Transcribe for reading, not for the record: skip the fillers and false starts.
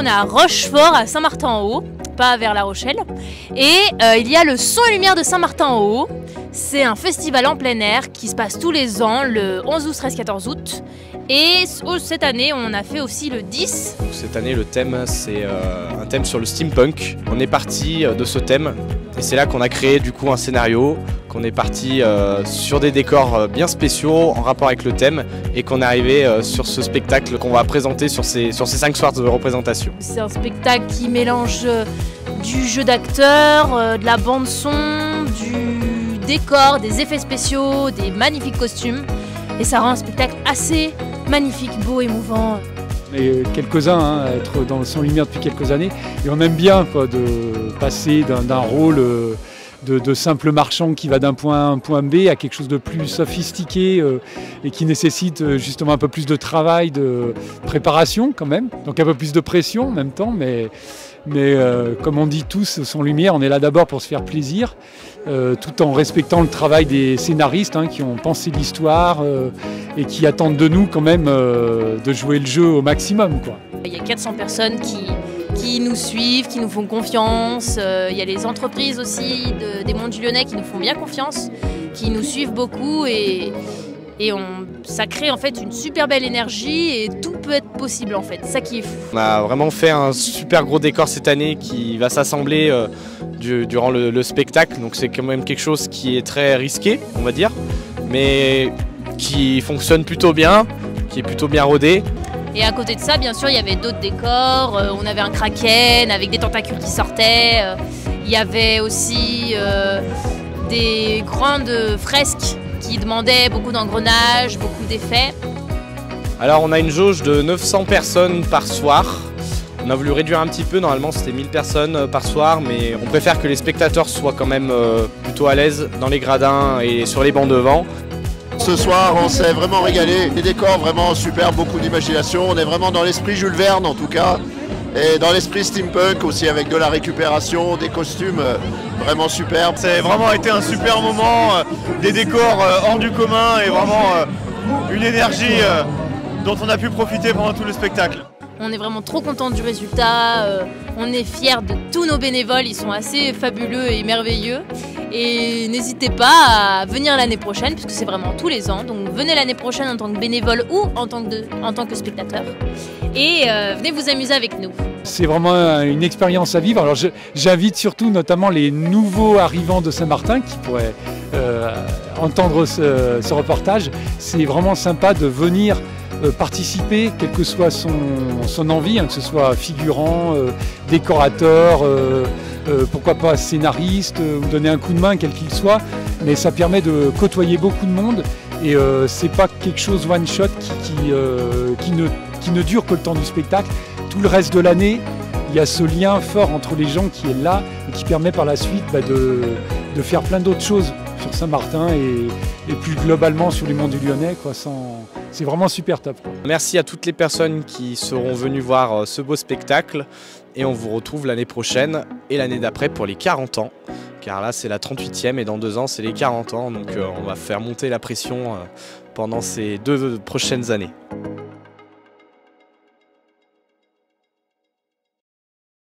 est à Rochefort, à Saint-Martin-en-Haut, pas vers La Rochelle. Et il y a le Son et Lumière de Saint-Martin-en-Haut. C'est un festival en plein air qui se passe tous les ans, le 11 août, 13, 14 août. Et cette année, on a fait aussi le 10. Cette année, le thème, c'est un thème sur le steampunk. On est parti de ce thème et c'est là qu'on a créé du coup un scénario, qu'on est parti sur des décors bien spéciaux en rapport avec le thème et qu'on est arrivé sur ce spectacle qu'on va présenter sur ces 5 soirs de représentation. C'est un spectacle qui mélange du jeu d'acteurs, de la bande son, du décor, des effets spéciaux, des magnifiques costumes. Et ça rend un spectacle assez magnifique, beau, émouvant. Et quelques-uns à être dans le Son Lumière depuis quelques années. Et on aime bien quoi, de passer d'un rôle de simple marchand qui va d'un point A à un point B à quelque chose de plus sophistiqué et qui nécessite justement un peu plus de travail, de préparation quand même. Donc un peu plus de pression en même temps. Mais comme on dit tous, Son Lumière, on est là d'abord pour se faire plaisir, tout en respectant le travail des scénaristes qui ont pensé l'histoire et qui attendent de nous quand même de jouer le jeu au maximum, quoi. Il y a 400 personnes qui nous suivent, qui nous font confiance. Il y a les entreprises aussi des Monts du Lyonnais qui nous font bien confiance, qui nous suivent beaucoup et ça crée en fait une super belle énergie et tout peut être possible en fait, c'est ça qui est fou. On a vraiment fait un super gros décor cette année qui va s'assembler durant le spectacle, donc c'est quand même quelque chose qui est très risqué on va dire, mais qui fonctionne plutôt bien, qui est plutôt bien rodé. Et à côté de ça, bien sûr, il y avait d'autres décors, on avait un kraken avec des tentacules qui sortaient, il y avait aussi des grandes fresques qui demandaient beaucoup d'engrenages, beaucoup d'effets. Alors on a une jauge de 900 personnes par soir. On a voulu réduire un petit peu, normalement c'était 1000 personnes par soir, mais on préfère que les spectateurs soient quand même plutôt à l'aise dans les gradins et sur les bancs devant. Ce soir on s'est vraiment régalé, les décors vraiment super, beaucoup d'imagination, on est vraiment dans l'esprit Jules Verne en tout cas. Et dans l'esprit steampunk aussi avec de la récupération, des costumes vraiment superbes. C'est vraiment été un super moment, des décors hors du commun et vraiment une énergie dont on a pu profiter pendant tout le spectacle. On est vraiment trop content du résultat, on est fiers de tous nos bénévoles, ils sont assez fabuleux et merveilleux. Et n'hésitez pas à venir l'année prochaine, puisque c'est vraiment tous les ans. Donc venez l'année prochaine en tant que bénévole ou en tant que spectateur. Et venez vous amuser avec nous. C'est vraiment une expérience à vivre. Alors j'invite surtout notamment les nouveaux arrivants de Saint-Martin qui pourraient entendre ce reportage. C'est vraiment sympa de venir participer, quelle que soit son envie, que ce soit figurant, décorateur, pourquoi pas scénariste, ou donner un coup de main quel qu'il soit, mais ça permet de côtoyer beaucoup de monde et c'est pas quelque chose one shot qui ne dure que le temps du spectacle. Tout le reste de l'année, il y a ce lien fort entre les gens qui est là et qui permet par la suite de faire plein d'autres choses sur Saint-Martin et plus globalement sur les Monts du Lyonnais, quoi. C'est vraiment super top, quoi. Merci à toutes les personnes qui seront venues voir ce beau spectacle et on vous retrouve l'année prochaine et l'année d'après pour les 40 ans. Car là c'est la 38e et dans 2 ans c'est les 40 ans, donc on va faire monter la pression pendant ces 2 prochaines années.